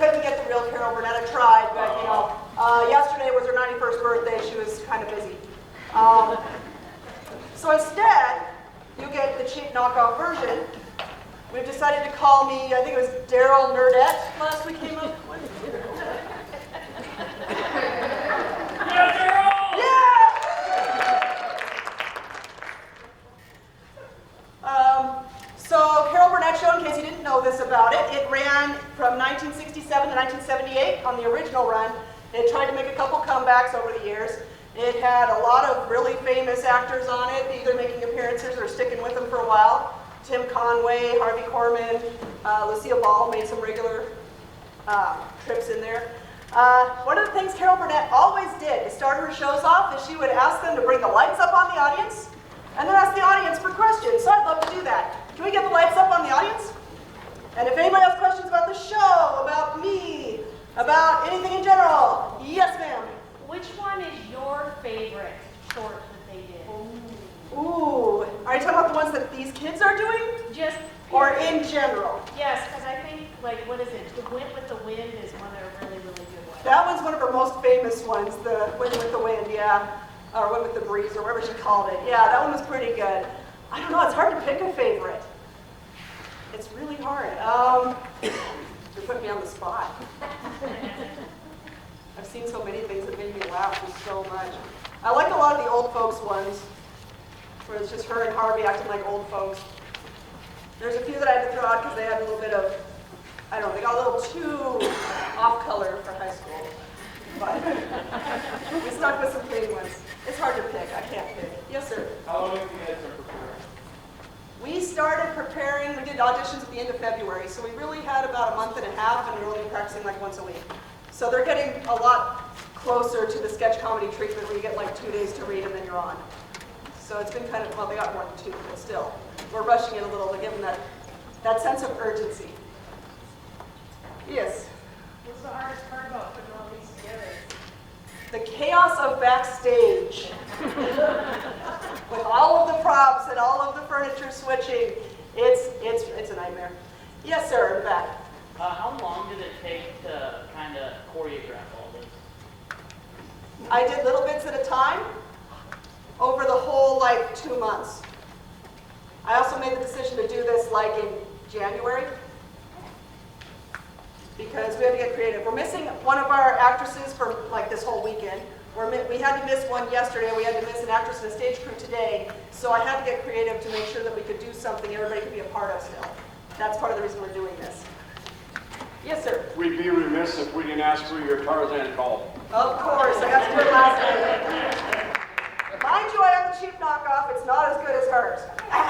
couldn't get the real Carol Burnett. I tried, but you know, yesterday was her 91st birthday. She was kind of busy. So instead, you get the cheap knockoff version. We've decided to call me, I think it was Daryl Nerdette last we came up with. Yeah, Daryl! Yeah! So Carol Burnett Show, in case you didn't know this about it, it ran from 1967 to 1978 on the original run. It tried to make a couple comebacks over the years. It had a lot of really famous actors on it, either making appearances or sticking with them for a while. Tim Conway, Harvey Korman, Lucille Ball made some regular trips in there. One of the things Carol Burnett always did to start her shows off is she would ask them to bring the lights up on the audience and then ask the audience for questions. So I'd love to do that. Can we get the lights up on the audience? And if anybody has questions about the show, about me, about anything in general, yes ma'am. Which one is your favorite short that they did? Ooh, are you talking about the ones that these kids are doing? Just or in general? Yes, because I think, like, what is it? The Wind with the Wind is one of their really, really good ones. That one's one of her most famous ones, the Wind with the Wind, yeah. Or Wind with the Breeze, or whatever she called it. Yeah, that one was pretty good. I don't know, it's hard to pick a favorite. It's really hard. You're putting me on the spot. I've seen so many things that made me laugh so much. I like a lot of the old folks ones, where it's just her and Harvey acting like old folks. There's a few that I had to throw out because they had a little bit of, I don't know, they got a little too off color for high school. But we stuck with some pretty ones. It's hard to pick. I can't pick. Yes, sir? How long have you guys been preparing? We started preparing, we did auditions at the end of February, so we really had about a month and a half, and we were only practicing like once a week. So they're getting a lot closer to the sketch comedy treatment where you get like 2 days to read and then you're on. So it's been kind of, well, they got more than 2, but still. We're rushing it a little to give them that sense of urgency. Yes? What's the hardest part about putting all these together? The chaos of backstage. With all of the props and all of the furniture switching, it's a nightmare. Yes, sir, in the back. How long did it take to kind of choreograph all this? I did little bits at a time over the whole, like, 2 months. I also made the decision to do this, like, in January because we had to get creative. We're missing one of our actresses for, like, this whole weekend. We had to miss one yesterday. We had to miss an actress and a stage crew today. So I had to get creative to make sure that we could do something everybody could be a part of still. That's part of the reason we're doing this. Yes, sir? We'd be remiss if we didn't ask for your Tarzan call. Of course, I got to do it last night. Mind you, I have the cheap knockoff. It's not as good as hers. Any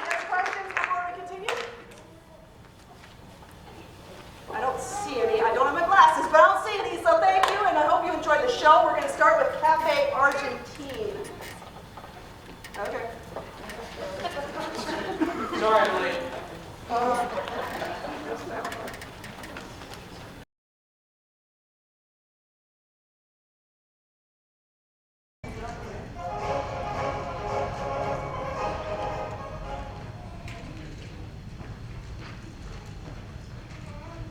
other questions before we continue? I don't see any. I don't have my glasses, but I don't see any, so thank you, and I hope you enjoyed the show. We're going to start with Cafe Argentine. Okay. Sorry, I'm late.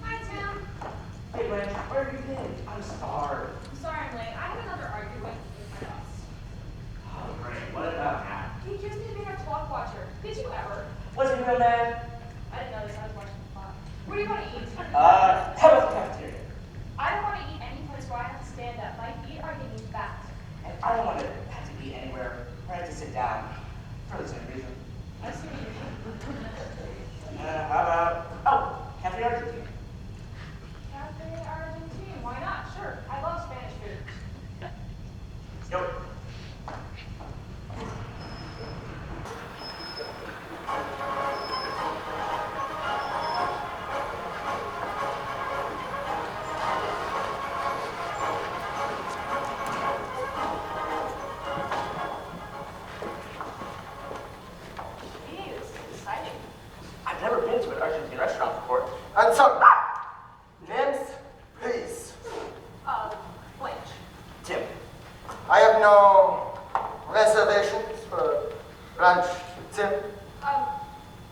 Hi, Tim. Hey, Blanche, where have you been? I'm starved. I'm sorry I'm late. I had another argument with my boss. Oh, great. What about now? He accused me of being a clock watcher. Did you ever? Was he real mad? I didn't know this. I was watching the clock. Where do you want to eat? How about the cafeteria? I don't want to eat any place where I have to stand up. My feet are getting fat. And I don't want to have to eat anywhere where I have to sit down for the same reason. I see what you mean. How about, Cafe Argentine? Cafe Argentine. Why not? Sure. I love Spanish food. Yep. I have no reservations for lunch, Tim.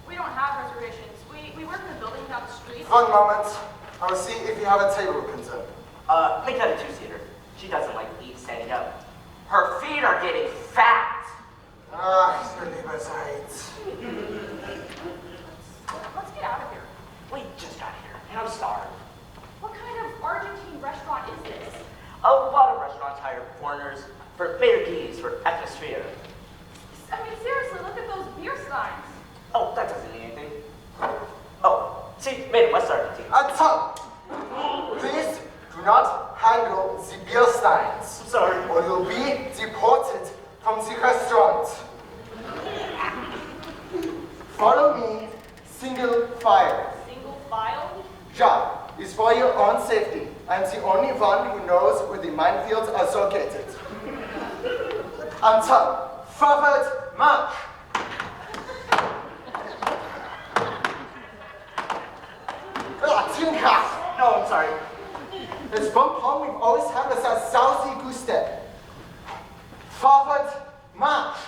We don't have reservations. We work in the building down the street. 1 moment. I will see if you have a table concern. Make that a 2-seater. She doesn't like to eat standing up. Her feet are getting fat. Ah, the Leberseits. Let's get out of here. We just got here, and I'm starved. What kind of Argentine restaurant is this? A lot of restaurants hire foreigners for better keys, for atmosphere. I mean, seriously, look at those beer steins. Oh, that doesn't mean anything. Oh, see, made in West Argentina. Tom, please do not handle the beer steins. Sorry. Or you'll be deported from the restaurant. Follow me, single file. Single file? Job is for your own safety. I'm the only one who knows where the minefields are located. Anton, forward march. Tinka. No, I'm sorry. It's one problem we've always had was our Southie goose step. Forward march.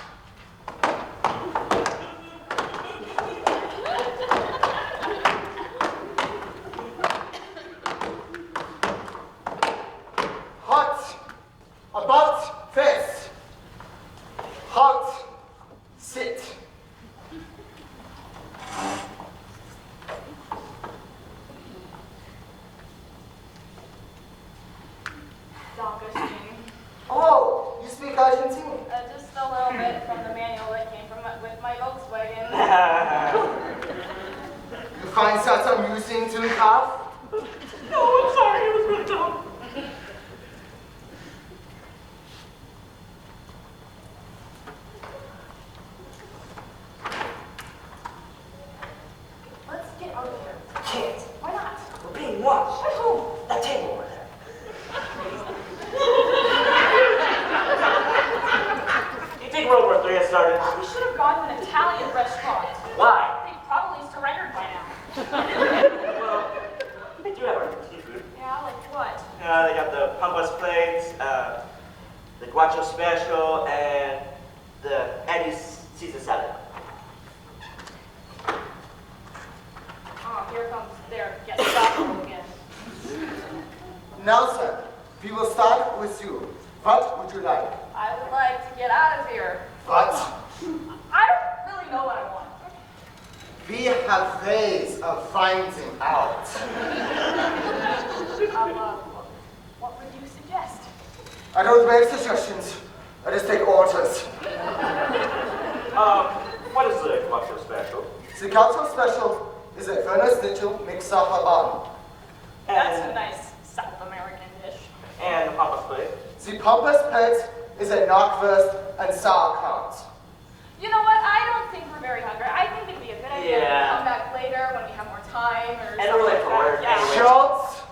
Hot. About face. Hot. Sit. Oh, you speak Argentine? Just a little bit from the manual that came with my Volkswagen. You find that amusing to have? No, I'm sorry, it was really dumb. Let's get out of here. Can't. Why not? We're being watched. By whom? That table over there. You think World War III has started? We should have gone to an Italian restaurant. Why? They probably surrendered by now. Well, they do have Argentine food. Yeah, like what? They got the pampas plates, the guacho special, and the Eddie's Caesar salad. Oh, here comes their get Stockwell again. Nelson, we will start with you. What would you like? I would like to get out of here. What? I don't really know what I want. We have ways of finding out. What would you suggest? I don't make suggestions. I just take orders. What is the guacho special? The cultural special is a Venice Digital mixer haban. That's a nice South American dish. And the pampas plate. The pampas plate is a knockwurst and sauerkraut. You know what? I don't think we're very hungry. I think it'd be a good idea to Yeah. come back later when we have more time or And something we're late like for work that. anyway. Schultz,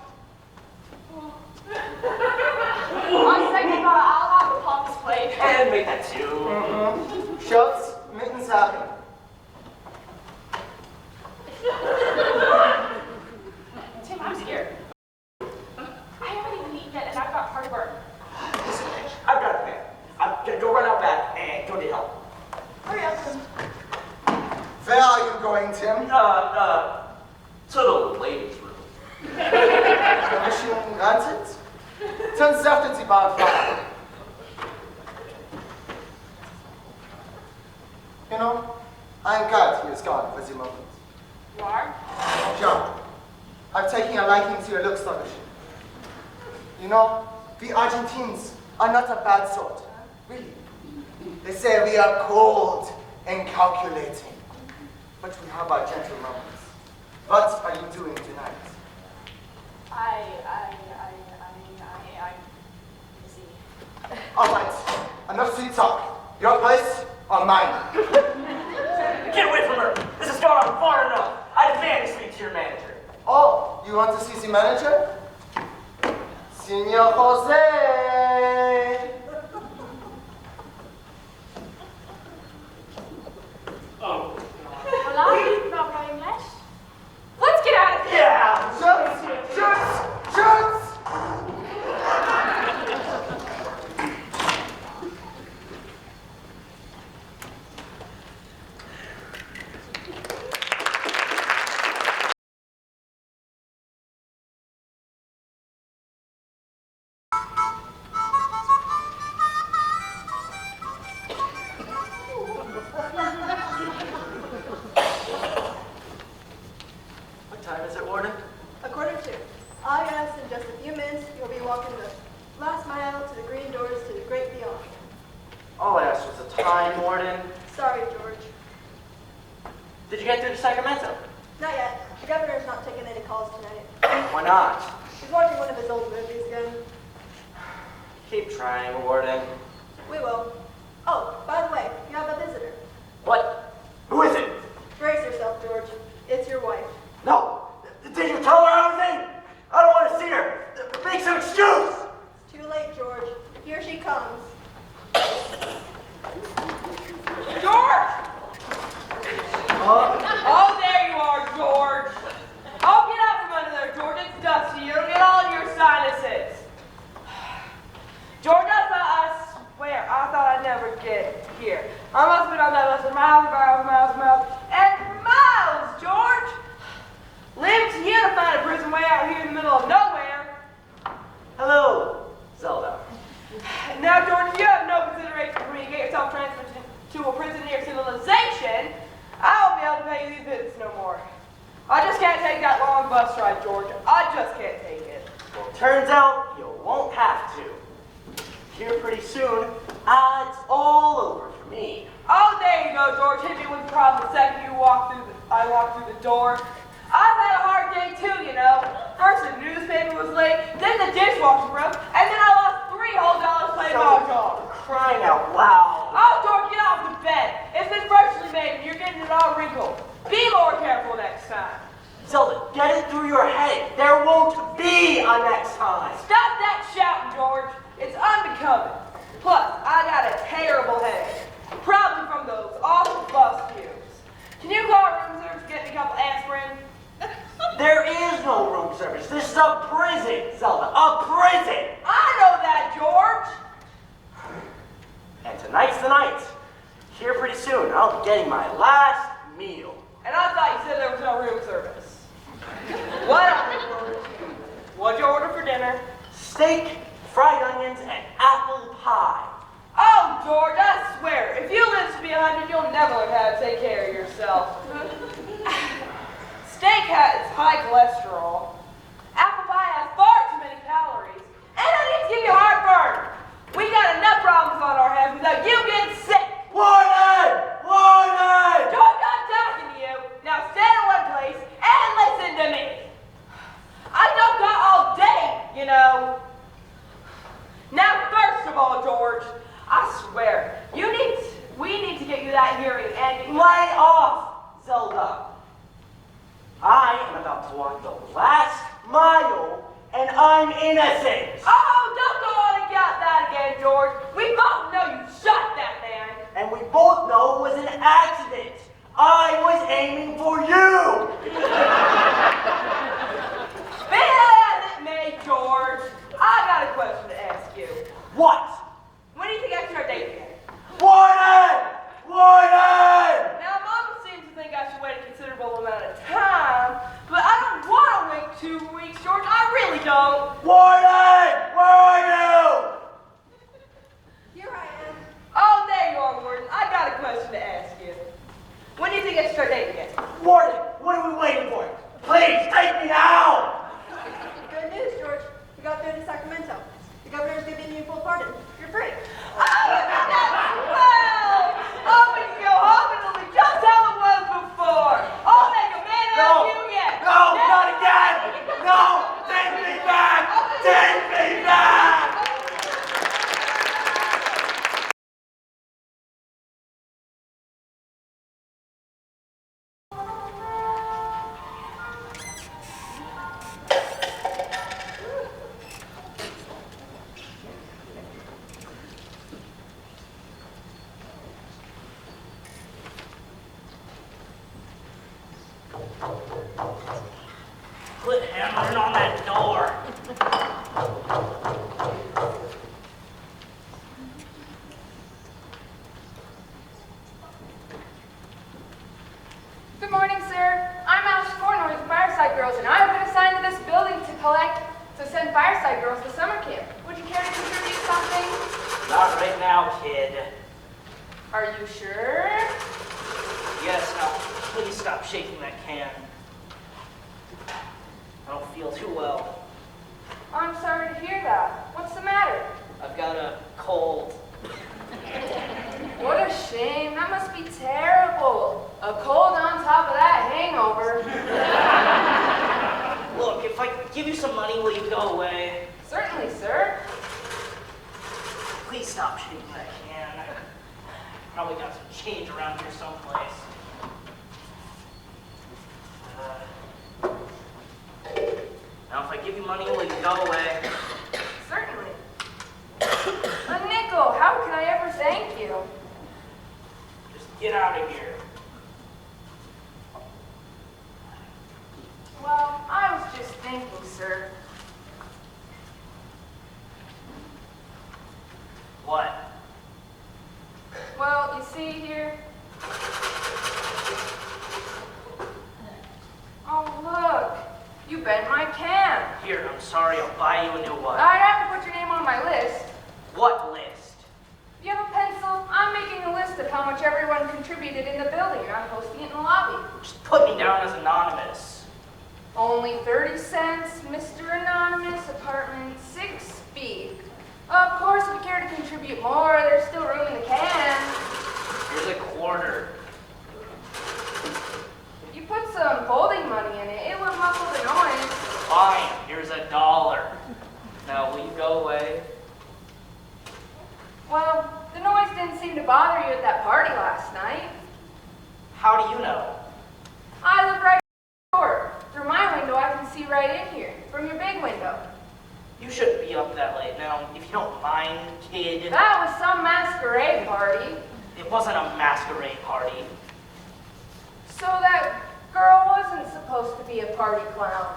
On second thought, I'll have a pumps plate. And make that 2. Schultz, mitten Sachen. Tim, I'm scared. I haven't even eaten yet and I've got heartburn. Listen, I've got a plan. I'm gonna go run out back and go need help. Hurry up, Tim. Where are you going, Tim? To the ladies' room. Permission granted? Turns after the bar fire. You know, I'm glad he is gone for the moment. You are? John, I'm taking a liking to your looks, Douglas. You know, we Argentines are not a bad sort. Really. They say we are cold and calculating. But we have our gentle moments. What are you doing tonight? I'm busy. All right, enough sweet talk. Your place or mine? Get away from her! This has gone on far enough! I demand to speak to your manager. Oh, you want to see the manager? Senor Jose! Oh, Hola, no hablo English? Let's get out of here! Yeah! Schutz! Schutz! Schutz! Hi, Warden. Sorry, George. Did you get through to Sacramento? Not yet. The governor's not taking any calls tonight. Why not? He's watching one of his old movies again. Keep trying, Warden. We will. Oh, by the way, you have a visitor. What? Who is it? Brace yourself, George. It's your wife. No. Did you tell her I was in? I don't want to see her. Make some excuse. It's too late, George. Here she comes. George! Oh, there you are, George. Oh, get out from under there, George. It's dusty. You'll get all in your sinuses. George, I thought I'd never get here. I must have been on that bus for miles and miles and miles, George. Limbs here to find a prison way out here in the middle of nowhere. Hello, Zelda. Now, George, if you have no consideration for me to get yourself transferred to a prison near civilization, I won't be able to pay you these visits no more. I just can't take that long bus ride, George. I just can't take it. Well, turns out you won't have to. Here pretty soon, it's all over for me. Oh, there you go, George. Hit me with the problem the second I walked through the door. I've had a hard day too, you know. First the newspaper was late, then the dishwasher broke, and then I lost $3 whole playing mahjong. Crying out loud. Oh, George, get off the bed. It's been freshly made and you're getting it all wrinkled. Be more careful next time. Zelda, get it through your head. There won't be a next time. Stop that shouting, George. It's unbecoming. Plus, I got a terrible headache. Probably from those awful bus fumes. Can you call room service to get me a couple aspirin? There is no room service. This is a prison, Zelda. A prison! I know that, George. And tonight's the night. Here pretty soon, I'll be getting my last meal. And I thought you said there was no room service. Whatever. What'd you order for dinner? Steak, fried onions, and apple pie. Oh, George, I swear, if you live to be 100, you'll never learn how to take care of yourself. Steak has high cholesterol. Apple pie has far too many calories. And I need to give you heartburn. We got enough problems on our hands without you getting sick. Warden! Warden! George, I'm talking to you. Now stand in one place and listen to me. I don't got all day, you know. Now, first of all, George, I swear, we need to get you that hearing and Lay off, Zelda. I am about to walk the last mile, and I'm innocent. Oh, don't go on and get that again, George. We both know you shot that man. And we both know it was an accident. I was aiming for you. Be that as it may, George, I got a question to ask you. What? When do you think I should start dating again? Warden! Warden! Now, Mama seems to think I should wait a considerable amount of time, but I don't want to wait 2 weeks, George. I really don't. Warden! Where are you? Here I am. Oh, there you are, Warden. I got a question to ask you. When do you think I should start dating again? Warden, what are we waiting for? Please, take me now! Good news, George. You got through to Sacramento. The governor's giving you full pardon. You're free. Oh, that's well! Oh, we can go home and it'll be just how it was before. I'll make a man out of you yet. No, not again! No! Take me back! Take me back! Quit hammering on that door. Good morning, sir. I'm Alice Cornwall with the Fireside Girls, and I have been assigned to this building to send Fireside Girls to summer camp. Would you care to contribute something? Not right now, kid. Are you sure? Yes, now, please stop shaking that can. I don't feel too well. I'm sorry to hear that. What's the matter? I've got a cold. What a be terrible. A cold on top of that hangover. Look, if I give you some money, will you go away? Certainly, sir. Please stop shaking that can. Probably got some change around here someplace. Now, if I give you money, will you go away? Certainly. A nickel, how can I ever thank you? Just get out of here. Well, I was just thinking, sir. What? Well, you see here. Oh, look. You bent my can. Here, I'm sorry, I'll buy you a new one. I'd have to put your name on my list. What list? If you have a pencil, I'm making a list of how much everyone contributed in the building, and I'm posting it in the lobby. Just put me down as anonymous. Only 30 cents, Mr. Anonymous, apartment 6B. Of course, if you care to contribute more, there's still room in the can. Here's a quarter. If you put some folding money in it, it would muffle the noise. Fine, here's $1. Now, will you go away? Well, the noise didn't seem to bother you at that party last night. How do you know? I look right door. Through my window, I can see right in here, from your big window. You shouldn't be up that late now, if you don't mind, kid. That was some masquerade party. It wasn't a masquerade party. So that girl wasn't supposed to be a party clown.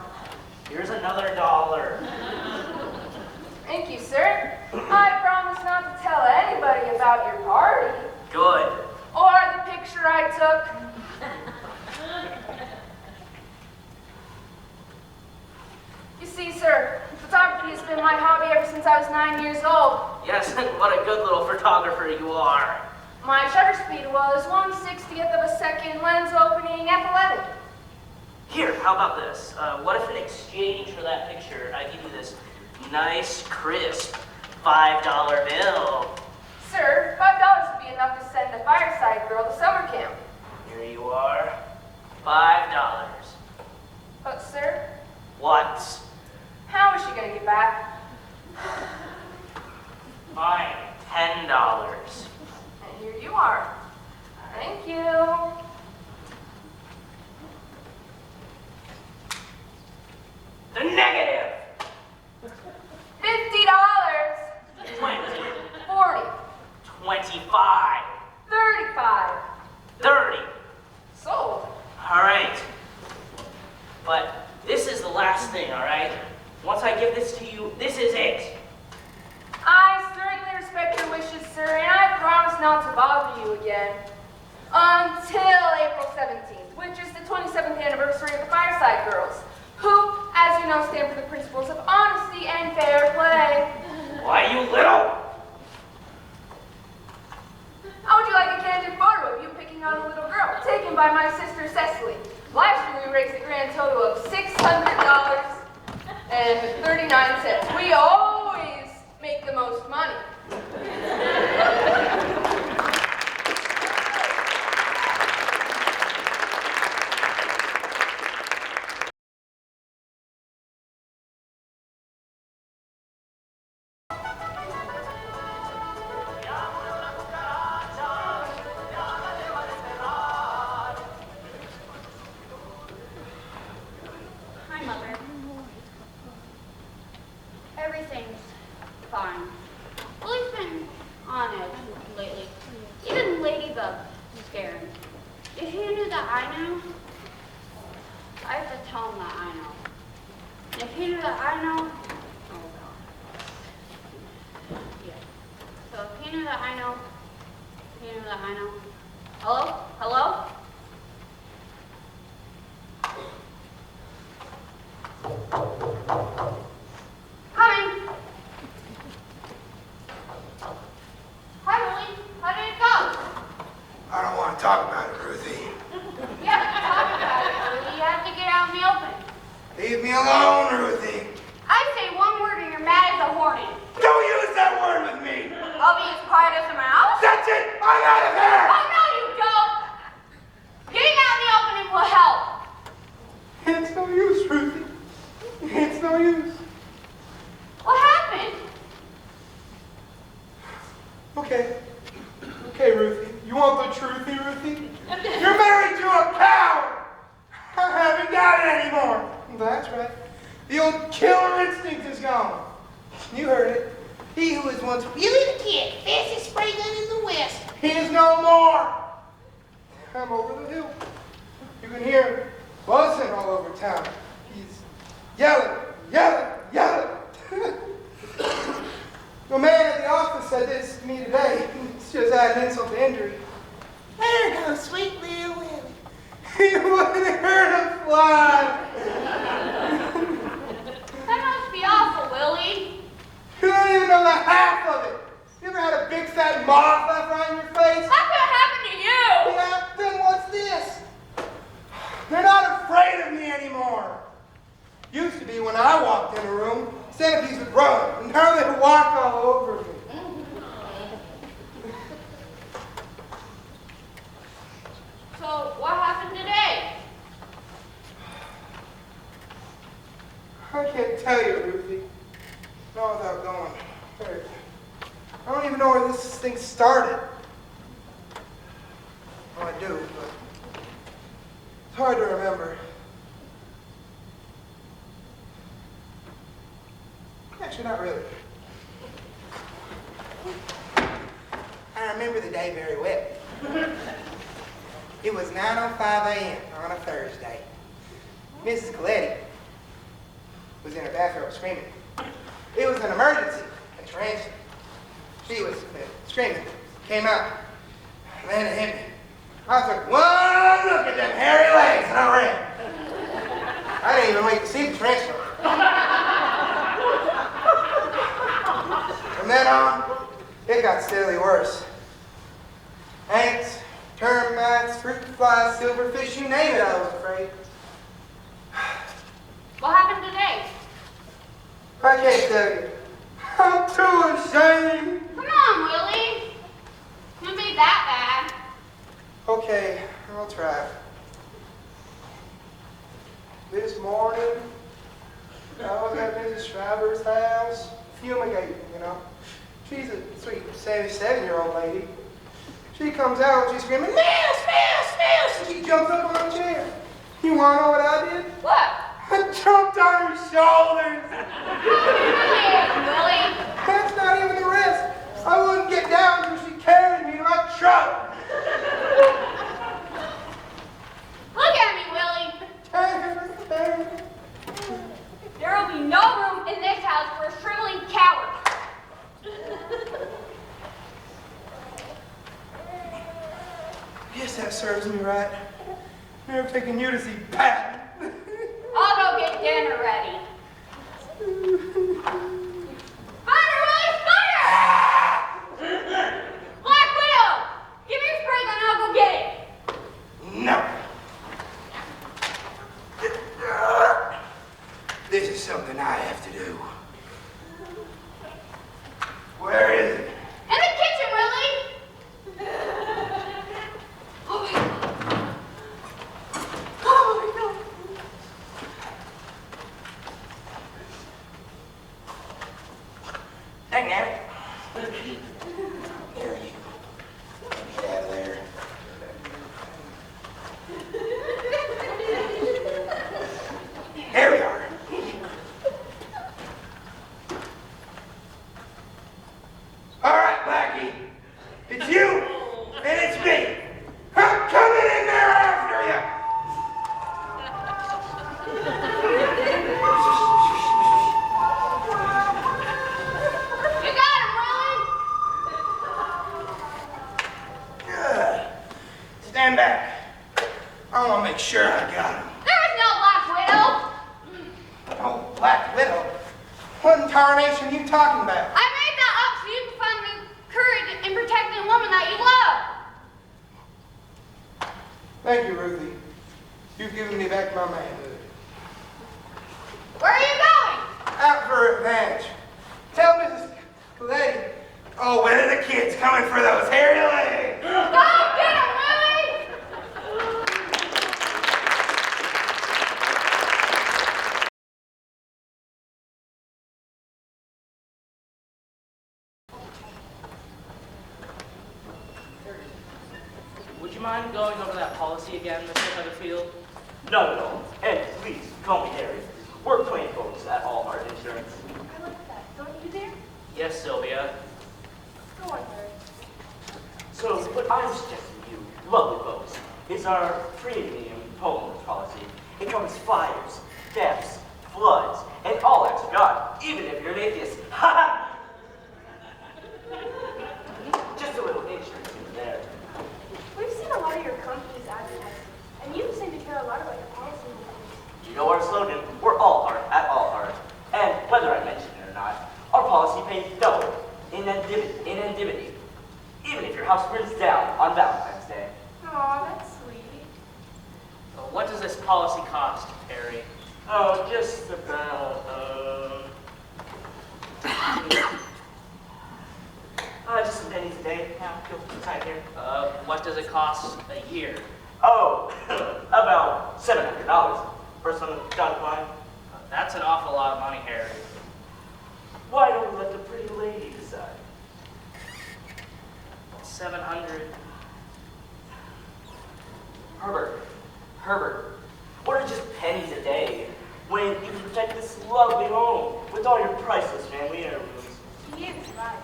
Here's another $1. Thank you, sir. I promise not to tell anybody about your party. Good. Or the picture I took. You see, sir, photography has been my hobby ever since I was 9 years old. Yes, what a good little photographer you are. My shutter speed was 1/60th of a second, lens opening f11. Here, how about this? What if in exchange for that picture, I give you this nice, crisp $5 bill? Sir, $5 would be enough to send the Fireside Girl to summer camp. Here you are, $5. But, sir, What? how is she going to get back? Fine, $10. And here you are. Thank you. The negative! $50. 20, 40. 25, 35. 30. Sold. All right. But this is the last thing, all right? Once I give this to you, this is it. I certainly respect your wishes, sir, and I promise not to bother you again. Until April 17th, which is the 27th anniversary of the Fireside Girls, who, as you know, stand for the principles of honesty and fair play. Why, you little? How would you like a candid photo of you picking on a little girl, taken by my sister Cecily? Last year we raised a grand total of $600.39. We always make the most money. Hi, Mother. Everything's fine. Lily's been on edge lately. Even Ladybug is scared. If he knew that I knew, I have to tell him that I know. And if he knew that I know, oh God. Yeah. So if he knew that I know, he knew that I know. Hello? Hello? Coming. Hi, Lily. How did it go? I don't want to talk about it, Ruthie. You have to talk about it, Lily. You have to get out in the open. Leave me alone, Ruthie. I say one word and you're mad as a hornet. Don't use that word with me. I'll be as quiet as a mouse. That's it. I'm out of here. Oh, no, you don't. Okay. Okay, Ruthie. You want the truthy, Ruthie? You're married to a cow! I haven't got it anymore. That's right. The old killer instinct is gone. You heard it. He who was once really the kid, fastest spray gun in the West, he is no more. I'm over the hill. You can hear him buzzing all over town. He's yelling, yelling, yelling. The man at the office said this to me today. It's just adding insult to injury. There goes sweet little Willie. He wouldn't hurt a fly. That must be awful, Willie. You don't even know the half of it. You ever had a big fat moth left right in your face? How could it happen to you? Yeah, then what's this? They're not afraid of me anymore. Used to be when I walked in a room, centipedes would run, and now they walk all over me. So, what happened today? I can't tell you, Ruthie. Not without going. I don't even know where this thing started. Well, I do, but it's hard to remember. Actually, not really. I remember the day very well. It was 9:05 a.m. on a Thursday. Mrs. Coletti was in her bathroom screaming. It was an emergency, a transfer. She was screaming, came out, then it hit me. I took one look at them hairy legs and I ran. I didn't even wait to see the transfer. From then on, it got steadily worse. Ants, termites, fruit flies, silverfish, you name it, I was afraid. What happened today? I can't tell you. I'm too ashamed. Come on, Willie. Couldn't be that bad. Okay, I'll try. This morning, I was at Mrs. Shriver's house, fumigating, you know. She's a sweet 77-year-old lady. She comes out and she's screaming, "Mouse, mouse, mouse!" And she jumps up on a chair. You want to know what I did? What? I jumped on her shoulders. Willie. That's not even the risk. I wouldn't get down until she carried me to my truck. Look at me, Willie. There will be no room in this house for a shriveling coward. Yes, that serves me right. Never taking you to see Pat. I'll go get dinner ready. Spider, Willie, spider! Black Widow! Give me your spray gun and I'll go get it. No. This is something I have to do. Where is it? In the kitchen, Willie! Oh my God. Oh my God. Dang it. There you go. Get out of there. There we are. All right, Blackie. It's you and it's me. I'm coming in there after you. You got him, Willie! Good. Stand back. I want to make sure I got him. There is no Black Widow! Oh, Black Widow. What in tarnation are you talking about? I made that up so you can find the courage in protecting a woman that you love. Thank you, Ruthie. You've given me back my manhood. Where are you going? Out for revenge. Tell Mrs. Coletti. Oh, when are the kids coming for those hairy legs? Go get him, Willie! mind going over that policy again, Mr. Heatherfield? Not at all. And please, call me Harry. We're plain folks at All Heart Insurance. I like that. Don't you, dear? Yes, Sylvia. Go on, Harry. So, what I'm suggesting to you, lovely folks, is our premium homeowners policy. It covers fires, thefts, floods, and all acts of God, even if you're an atheist. Just a little insurance in there. We've seen a lot of your company's advertising, and you seem to care a lot about your policy. You know our slogan, we're all heart at all heart. And whether I mention it or not, our policy pays double in indemnity, even if your house burns down on Valentine's Day. Aw, that's sweet. Well, what does this policy cost, Harry? Oh, just about, just some pennies a day. Now, go inside here. What does it cost a year? Oh, about $700 for some dotted line. That's an awful lot of money, Harry. Why don't we let the pretty lady decide? 700. Herbert, what are just pennies a day when you can protect this lovely home with all your priceless family heirlooms? He is right.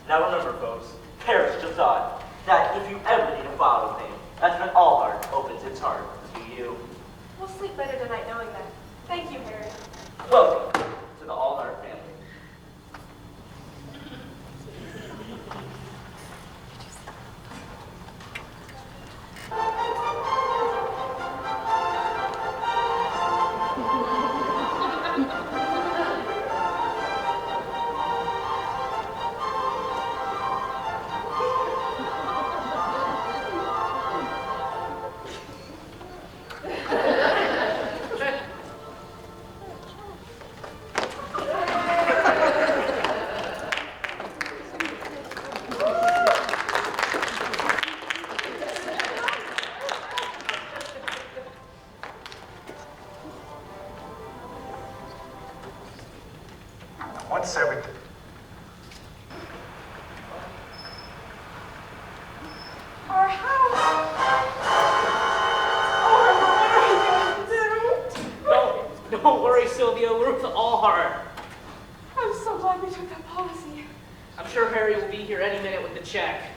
Now remember, folks, Paris just thought that if you ever need a file claim, that's when All Heart opens its heart to you. We'll sleep better tonight knowing that. Thank you, Harry. Welcome to the All Heart family. What's everything? Our house. Oh, what are we going to do? Don't worry, Sylvia. We're with All Heart. I'm so glad we took that policy. I'm sure Harry will be here any minute with the check.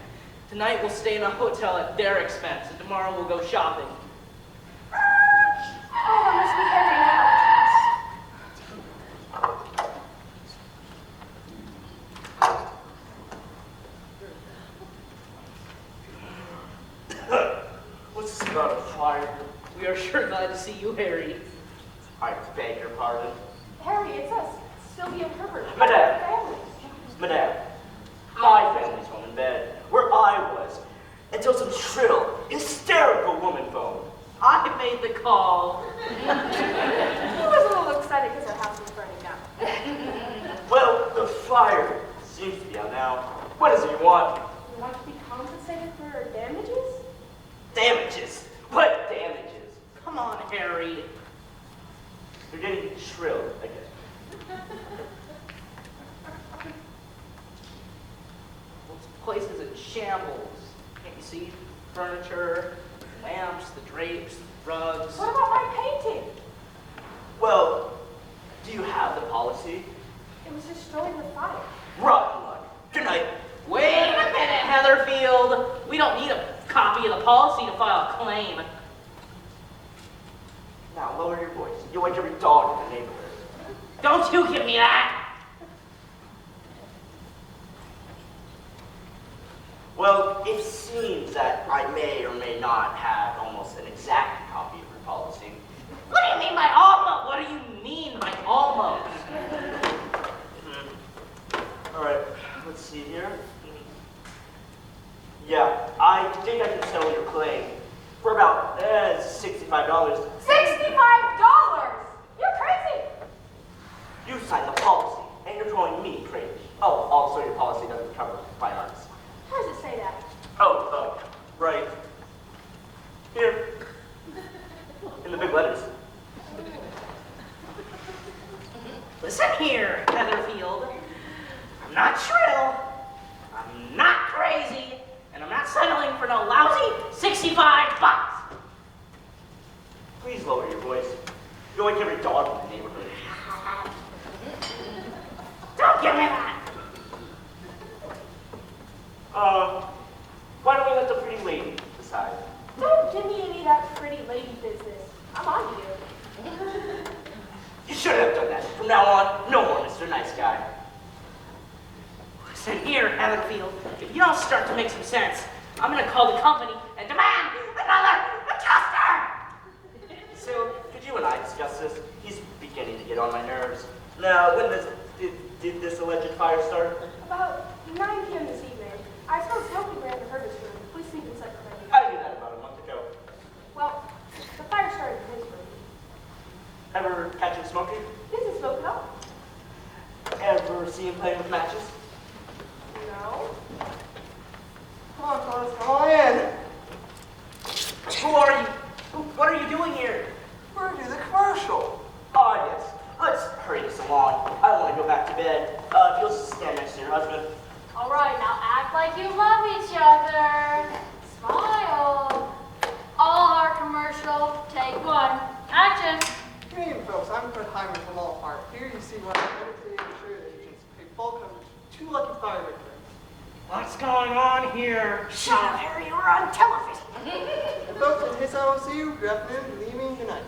Tonight we'll stay in a hotel at their expense, and tomorrow we'll go shopping. Oh, it must be Harry now. What's this about a fire? We are sure glad to see you, Harry. I beg your pardon. Harry, it's us. Sylvia and Herbert. Madame. Family. Madame, my family's home in bed, where I was, until some shrill, hysterical woman phoned. I made the call. He was a little excited because our house was burning down. Well, the fire seems to be out now. What is it you want? We want to be compensated for our damages? Damages? What damages? Come on, Harry. You're getting shrill again. This place is in shambles. Can't you see? Furniture, lamps, the drapes, the rugs. What about my painting? Well, do you have the policy? It was destroyed in the fire. Rotten luck. Good night. Wait a minute, Heatherfield. We don't need a copy of the policy to file a claim. Now lower your voice. You'll wake every dog in the neighborhood. Don't you give me that. Well, it seems that I may or may not have almost an exact copy of your policy. What do you mean by almost? What do you mean by almost? All right, let's see here. Yeah, I think I can settle your claim for about $65. $65? You're crazy. You signed the policy, and you're calling me crazy. Oh, also your policy doesn't cover fine arts. How does it say that? Oh, right. Here. In the big letters. Listen here, Heatherfield. I'm not shrill. I'm not crazy. And I'm not a lousy 65 bucks. Please lower your voice. You're like every dog in the neighborhood. Don't give me that. Why don't we let the pretty lady decide? Don't give me any of that pretty lady business. I'm on you. You shouldn't have done that. From now on, no more Mr. Nice Guy. Listen here, Heatherfield. If you don't start to make some sense, I'm gonna call the company and demand another adjuster! So, could you and I discuss this? He's beginning to get on my nerves. Now, when did this alleged fire start? About 9 p.m. this evening, I saw smoking around the Herbert's room. Please sleep inside the bedroom. I knew that about a month ago. Well, the fire started in his room. Ever catch him smoking? He doesn't smoke at all. Ever see him playing with matches? No. Come on, fellas, come on in. Who are you? What are you doing here? We're doing the commercial. Ah, yes. Let's hurry this along. I want to go back to bed. If you'll stand next to your husband. All right, now act like you love each other. Smile. All heart commercial. Take one. Action. Good evening, folks. I'm Fred Hyman from All Heart. Here you see one of the dedicated insurance agents pay full coverage to 2 lucky fire victims. What's going on here? Shut up, Harry. We're on television. And folks, in case I don't see you, good afternoon, good evening, good night.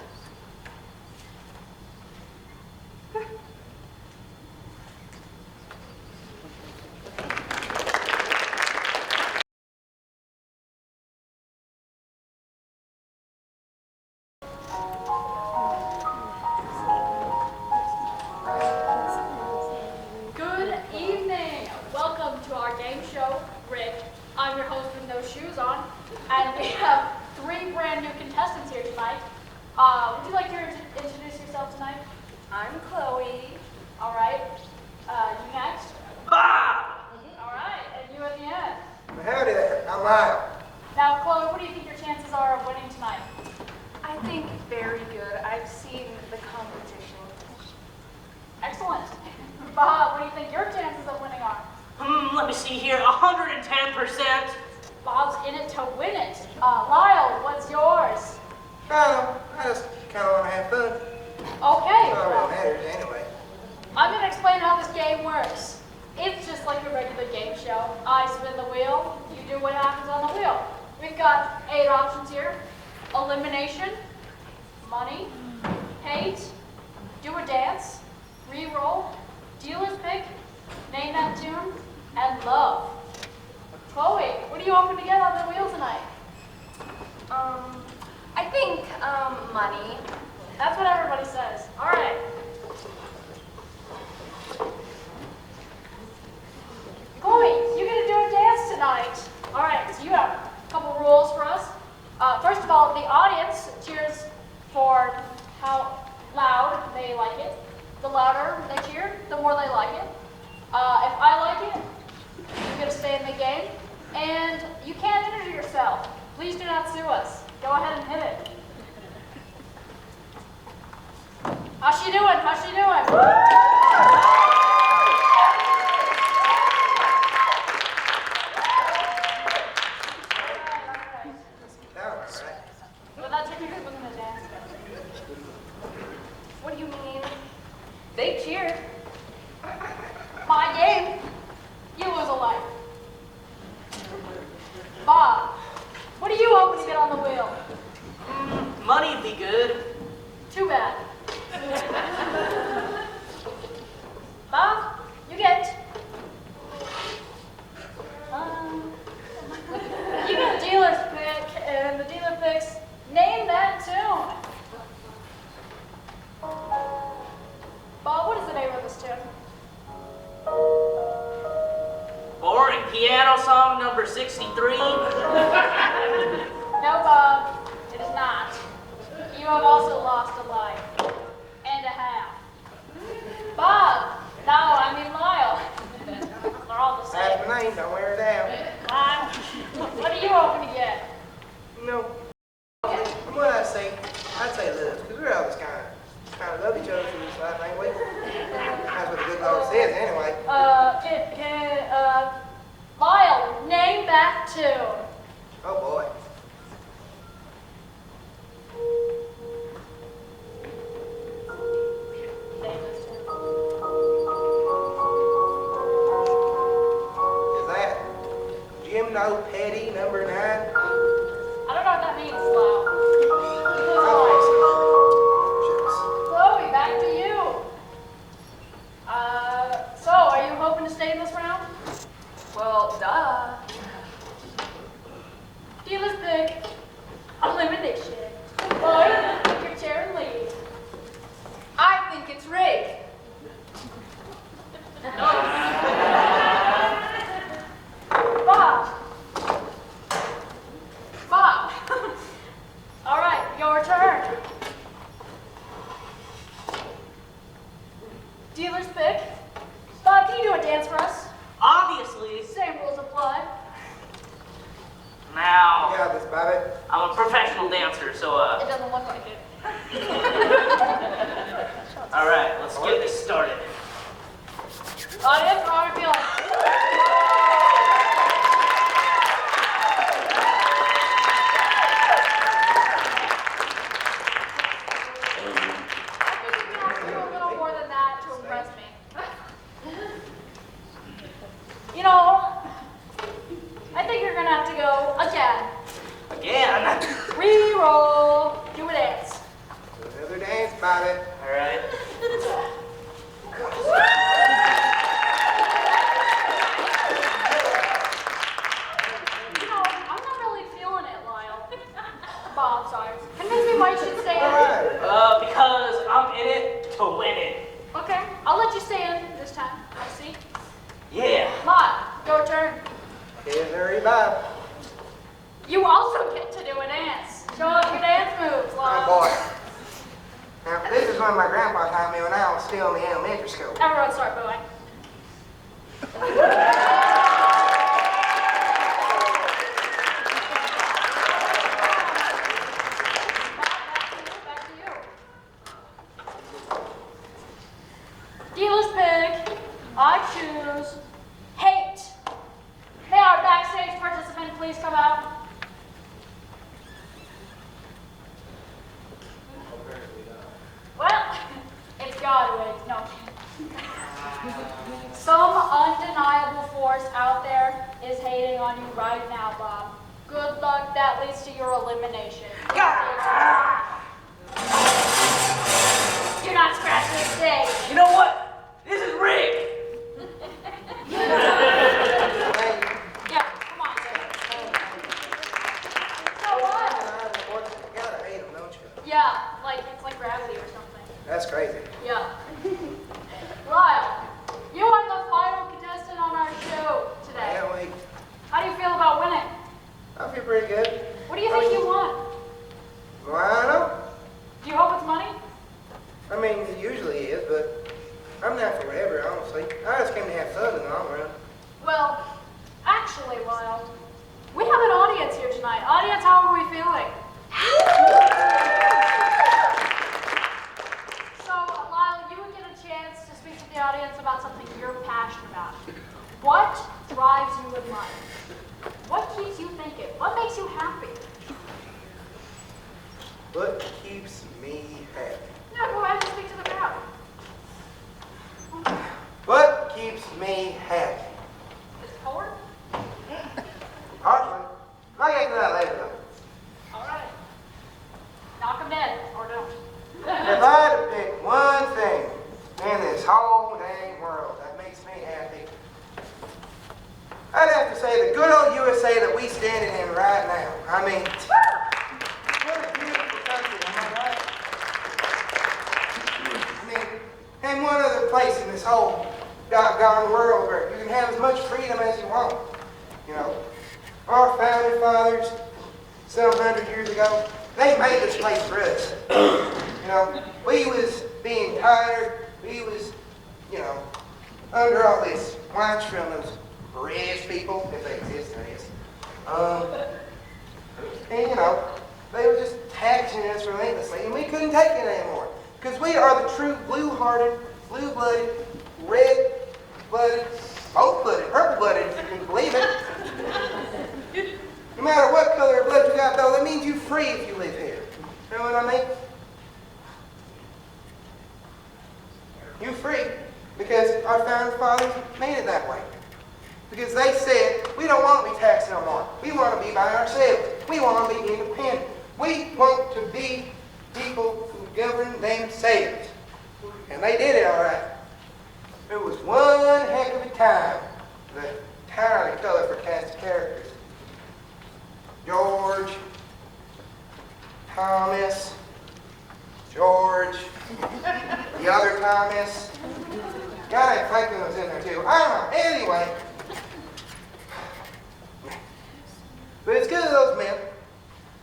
Good evening. Welcome to our game show, Rick. I'm your host with no shoes on, and we have 3 brand new contestants here tonight. Would you like to introduce yourself tonight? I'm Chloe. All right. You next. Bob! All right, and you at the end. Howdy there, I'm Lyle. Now, Chloe, what do you think your chances are of winning tonight? I think very good. I've seen the competition. Excellent. Bob, what do you think your chances of winning are? Let me see here, 110%. Bob's in it to win it. Lyle, what's yours? I just kind of want to have fun. Okay. That's all well, that matters anyway. I'm going to explain how this game works. It's just like a regular game show. I spin the wheel, you do what happens on the wheel. We've got 8 options here. Elimination, money, hate, do a dance, re-roll, dealer's pick, name that tune, and love. Chloe, what are you hoping to get on the wheel tonight? I think, money. That's what everybody says. All right. Chloe, you're going to do a dance tonight. All right, so you have a couple rules for us. First of all, the audience cheers for how loud they like it. The louder they cheer, the more they like it. If I like it, you're going to stay in the game. And you can't injure yourself. Please do not sue us. Go ahead and hit it. How's she doing? How's she doing? Well, that technically wasn't a dance. What do you mean? They cheered. My game. You lose a life. Bob, what are you hoping to get on the wheel? Money'd be good. Too bad. Bob, you get. You get a dealer's pick, and the dealer picks. Name that tune. Bob, what is the name of this tune? Boring piano song number 63. No, Bob, it is not. You have also lost a life. And a half. Bob! No, I mean Lyle. They're all the same. That's my name, don't wear it down. What are you hoping to get? No. From what I say, I'd say love, because we're always kind of love each other through this life, ain't we? That's what the good Lord says, anyway. Lyle, name that tune. Oh, know petty number 9? I don't know what that means, Lyle. Chloe, back to you. So, are you hoping to stay in this round? Well, duh. Dealer's pick. Elimination. Boy, take your chair and leave. I think it's rigged. Bob. Bob. All right, your turn. Dealer's pick. Bob, can you do a dance for us? Obviously. Same rules apply. Now, You got this, Bobby. I'm a professional dancer, so, It doesn't look like it. all right, let's get this started. Audience, how are we feeling? I think you have to do a little more than that to impress me. You know, I think you're gonna have to go again. Again? Reroll. Do a dance. Another dance, Bobby. All right. You know, I'm not really feeling it, Lyle. Bob, sorry. Convince me why you should stay in. Because I'm in it to win it. Okay, I'll let you stay in this time. I see. Yeah. Lyle, your turn. Here's Harry Bob. You also get to do a dance. Show off your dance moves, My Lyle. boy. Now, this is one my grandpa taught me when I was still in the elementary school. Everyone start booing. Back to you. Dealer's pick. I choose hate. May our backstage participant please come out? Well, it's God who hates. No. Some undeniable force out there is hating on you right now, Bob. Good luck. That leads to your elimination. You're not scratching the stage. You know what? This is rigged. Yeah, come on, Dave. So what? You gotta hate him, don't you? Yeah, like it's like gravity or something. That's crazy. Yeah. Lyle, you are the final contestant on our show today. Yeah, wait. How do you feel about winning? I feel pretty good. What do you think you want? Well, I don't know. Do you hope it's money? I mean, it usually is, but I'm not forever, honestly. I just came to have fun in the long run. Well, actually, Lyle, we have an audience here tonight. Audience, how are we feeling? So, Lyle, you would get a chance to speak to the audience about something you're passionate about. What drives you in life? What keeps you thinking? What makes you happy? What keeps me happy? No, go ahead and speak to the crowd. What keeps me happy? Is it cold? Hardly. I'll get to that later, though. All right. Knock them dead, or don't. If I had to pick one thing in this whole dang world that makes me happy, I'd have to say the good old USA that we standing in right now. I mean, what a beautiful country, am I right? I mean, and one other place in this whole doggone world where you can have as much freedom as you want. You know, our founding fathers, some 100 years ago, they made this place for us. You know, we was being tired, we was, you know, under all this watch from those rich people, if they exist, that is. And, you know, they were just taxing us relentlessly, and we couldn't take it anymore. Because we are the true blue-hearted, blue-blooded, red-blooded, both-blooded, purple-blooded, if you can believe it. No matter what color of blood you got, though, that means you're free if you live here. You know what I mean? You're free because our founding fathers made it that way. Because they said, we don't want to be taxed no more. We want to be independent. We want to be people who govern themselves. And they did it all right. It was one heck of a time. The entirely colorful cast of characters. George, Thomas, George, the other Thomas. God, Franklin was in there too. I don't know. Anyway. But it's good of those men.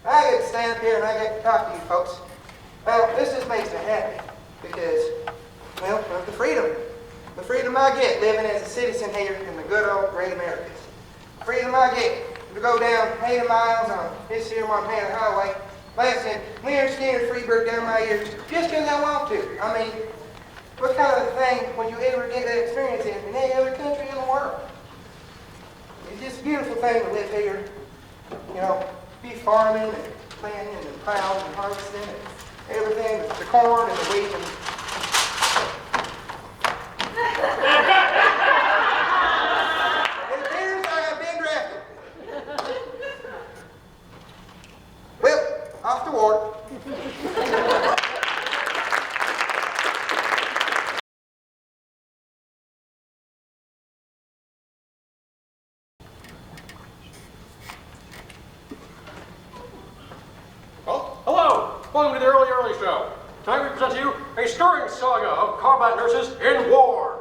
I get to stand up here and I get to talk to you folks. Well, this just makes me happy because, well, of the freedom. The freedom I get living as a citizen here in the good old great America. The freedom I get to go down 80 miles on this here Montana highway, blasting Leonard Skinner Freebird down my ears just because I want to. I mean, what kind of thing would you ever get that experience in any other country in the world? It's just a beautiful thing to live here. You know, be farming and planting and plowing and harvesting and everything, the corn and the wheat and... It appears I have been drafted. Well, off to war. Welcome to the Early Show. Tonight we present to you a stirring saga of combat nurses in war.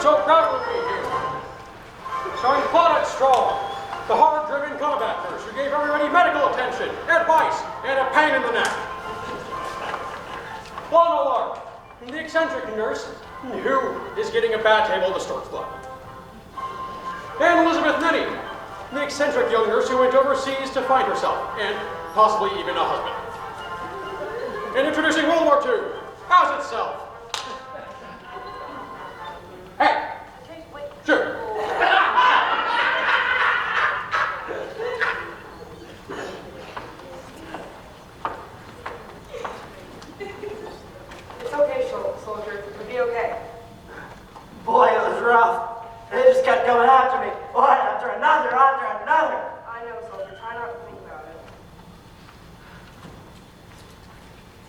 So proud to be here. Starring Claudette Strong, the hard-driven combat nurse who gave everybody medical attention, advice, and a pain in the neck. Lana Lark, the eccentric nurse who is getting a bad table at the Storks Club. And Elizabeth Nenny, the eccentric young nurse who went overseas to find herself, and possibly even a husband. And introducing World War II, as itself. Hey! Sure. It's okay, soldier. It'll be okay. Boy, it was rough. They just kept coming after me, one after another, after another. I know, soldier. Try not to think about it.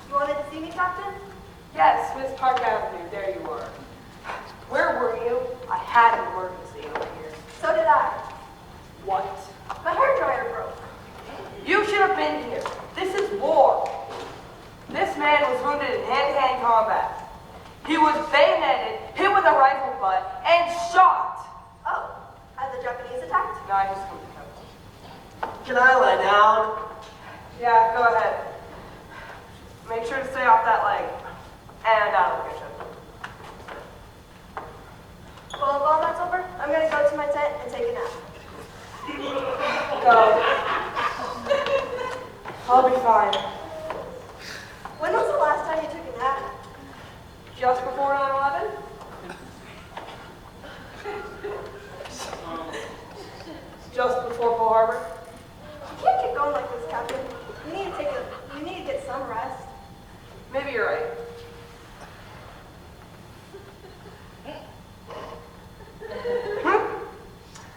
You wanted to see me, Captain? Yes, Miss Park Avenue. There you are. Where were you? I had an emergency over here. So did I. What? My hair dryer broke. You should have been here. This is war. This man was wounded in hand-to-hand combat. He was bayoneted, hit with a rifle butt, and shot. Oh, had the Japanese attacked? No, I just come to cover. Can I lie down? Yeah, go ahead. Make sure to stay off that leg. And out of the kitchen. Well, if all that's over, I'm gonna go to my tent and take a nap. Go. I'll be fine. When was the last time you took a nap? Just before 9/11? Just before Pearl Harbor? You can't keep going like this, Captain. You need to get some rest. Maybe you're right.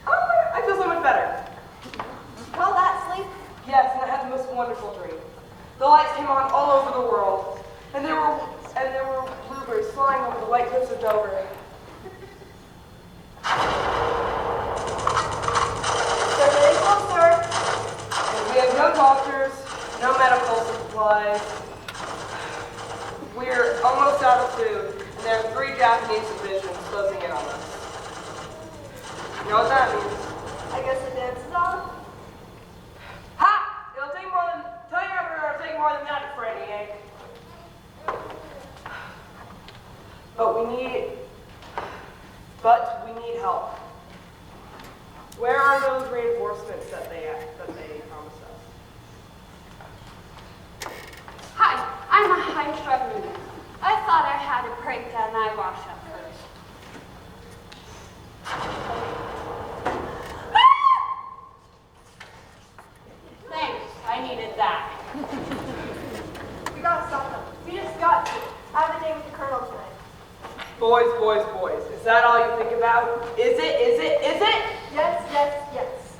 Oh, I feel so much better. Call that sleep? Yes, and I had the most wonderful dream. The lights came on all over the world, and there were bluebirds flying over the white cliffs of Dover. Survey closer. And we have no doctors, no medical supplies. We're almost out of food, and there are 3 Japanese divisions closing in on us. You know what that means? I guess the dance is off. Ha! It'll take more than, tell your emperor it'll take more than that, Freddy Yank. But we need help. Where are those reinforcements that they promised us? Hi, I'm a high-strung nurse. I thought I had a breakdown and I washed up first. Thanks, I needed that. We gotta stop them. We just got to. I have a date with the colonel Boys, boys, boys. Is that all you think about? Is it? Is it? Is it? Yes, yes, yes.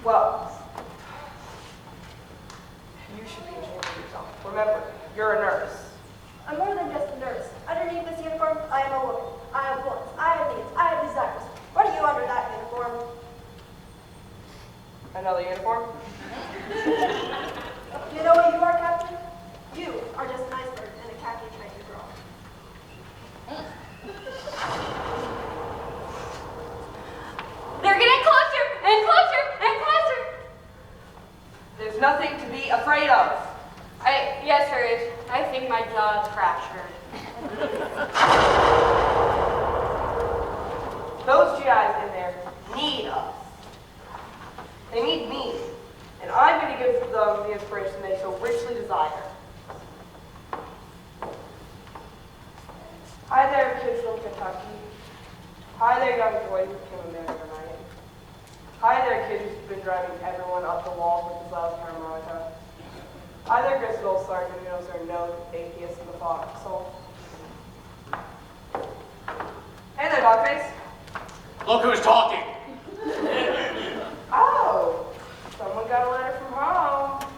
Well, you should be ashamed of yourself. Remember, you're a nurse. I'm more than just a nurse. Underneath this uniform, I am a woman. I have wants. I have needs. I have desires. What are you under that uniform? Another uniform? Do you know what you are, Captain? You are just an iceberg and a khaki trained girl. They're getting closer and closer and closer. There's nothing to be afraid of. Yes, there is. I think my jaw is fractured. Those GIs in there need us. They need me. And I'm going to give them the inspiration they so richly desire. Hi there, kids from Kentucky. Hi there, young boy who became a man overnight. Hi there, kid who's been driving everyone up the wall with his loud harmonica. Hi there, gristle old sergeant who knows there are no atheists in the foxhole. Hey there, dogface. Look who's talking. Oh, someone got a letter from home.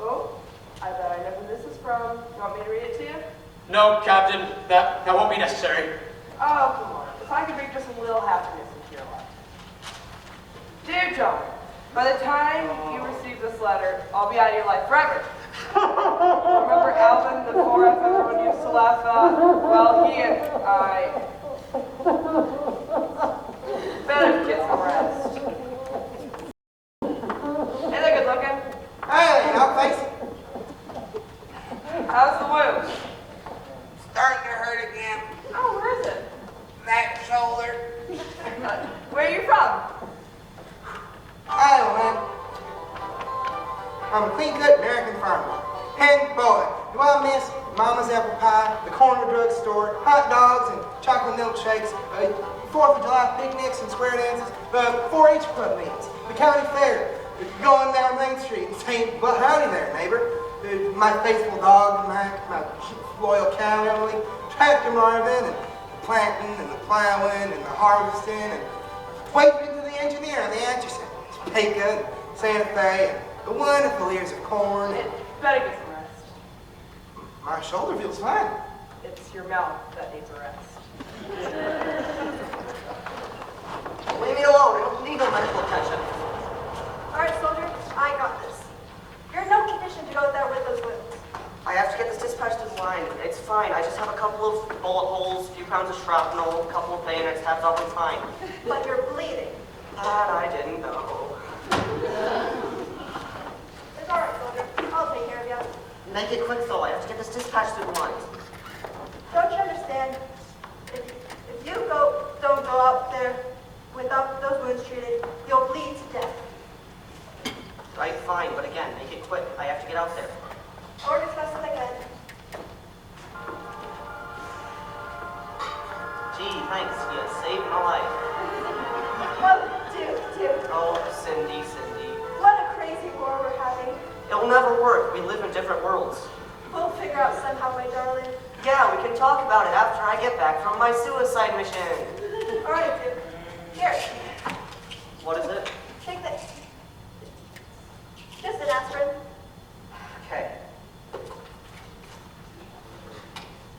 Oh, I bet I know who this is from. You want me to read it to you? No, Captain, that won't be necessary. Oh, come on. If I could bring just a little happiness into your life. Dear John, by the time you receive this letter, I'll be out of your life forever. Remember Alvin, the 4F everyone used to laugh at? Well, he and I better get some rest. Hey there, good looking. Hey, how face? How's the wound? Starting to hurt again. Oh, where is it? That shoulder. Where are you from? I don't know. I'm a clean-cut American farmer. And boy, do I miss Mama's apple pie, the corner drugstore, hot dogs and chocolate milkshakes, 4th of July picnics and square dances, the 4-H club meetings, the county fair, going down Main Street and saying, well, howdy there, neighbor. My faithful dog, Mac, my loyal cow, Emily, tractor Marvin, and the planting and the plowing and the harvesting, and waiting to the engineer on the Atchison, Topeka and Santa Fe, and the wonderful ears of corn. It better get some rest. My shoulder feels fine. It's your mouth that needs a rest. Leave me alone. I don't need no medical attention. All right, soldier, I got this. You're in no condition to go there with those wounds. I have to get this dispatched to the line. It's fine. I just have a couple of bullet holes, a few pounds of shrapnel, a couple of bayonets, tabs off, it's fine. But you're bleeding. That I didn't know. It's all right, soldier. I'll take care of you. Make it quick though. I have to get this dispatched to the line. Don't you understand? If you don't go out there without those wounds treated, you'll bleed to death. Right, fine, but again, make it quick. I have to get out there. Or as fast as I can. Gee, thanks. You saved my life. Well, do. Oh, Cindy. What a crazy war we're having. It'll never work. We live in different worlds. We'll figure out somehow, my darling. Yeah, we can talk about it after I get back from my suicide mission. All right, dude. Here, What is it? take this. Just an aspirin. Okay.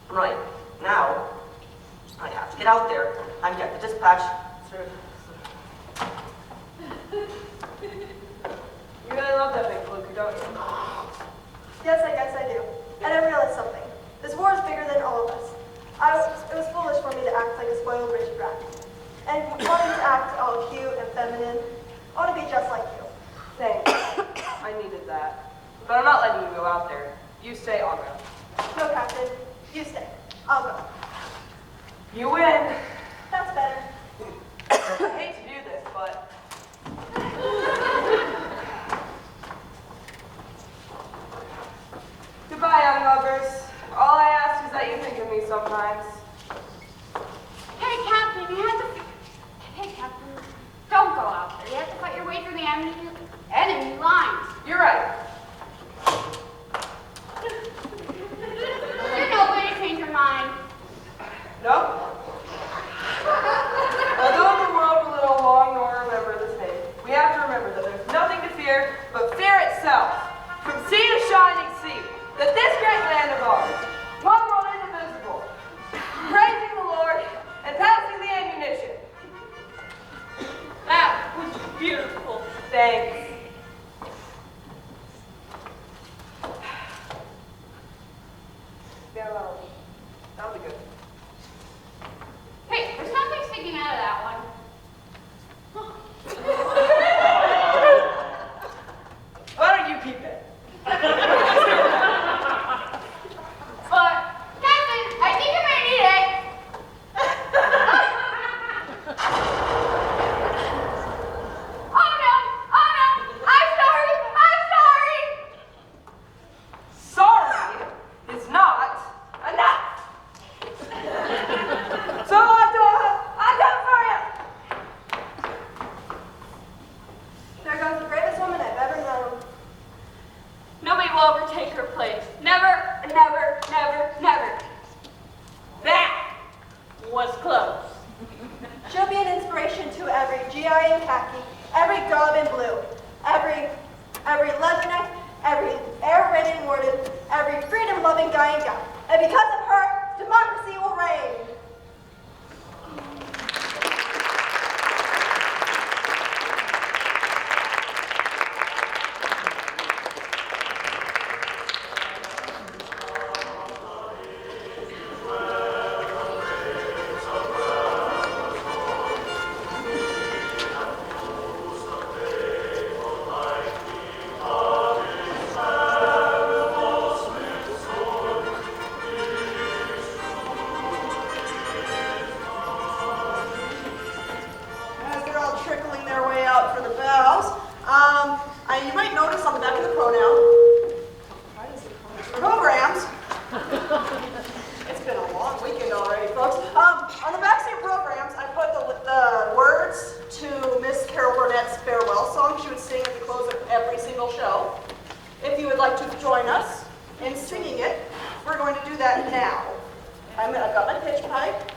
Right. Now, I have to get out there and get the dispatch through. You really love that big fluke, don't you? Yes, I guess I do. And I realized something. This war is bigger than all of us. It was foolish for me to act like a spoiled rich brat. And wanting to act all cute and feminine, I want to be just like you. Thanks. I needed that. But I'm not letting you go out there. You stay, I'll go. No, Captain. You stay. I'll go. You win. That's better. I hate to do this, but... Goodbye, young lovers. All I ask is that you think of me sometimes. Hey, Captain, Hey, Captain, don't go out there. You have to cut your way through the enemy lines. You're right. You're no way to change your mind. yourselves from sea to shining sea that this great land of ours, one world indivisible, praising the Lord and passing the ammunition. That was beautiful. Thanks. Yeah, that'll be good. Hey, there's something sticking out of that one. Why don't you keep it? But, Captain, I think I might need it. Oh no! I'm sorry! Sorry is not enough. So I'm done for you. There goes the bravest woman I've ever known. Nobody will overtake her place. Never, never, never, never. That was close. She'll be an inspiration to every GI in khaki, every dove in blue, every leatherneck, every air-rated warden, every freedom-loving guy in gal. And because of her, democracy will reign. As they're all trickling their way out for the bows, you might notice on the back of the programs, it's been a long weekend already, folks. On the backs of your programs, I put the words to Miss Carol Burnett's farewell song she would sing at the close of every single show. If you would like to join us in singing it, we're going to do that now. I've got my pitch pipe.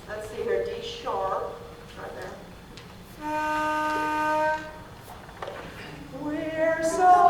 Let's see here, D sharp, right there. We're so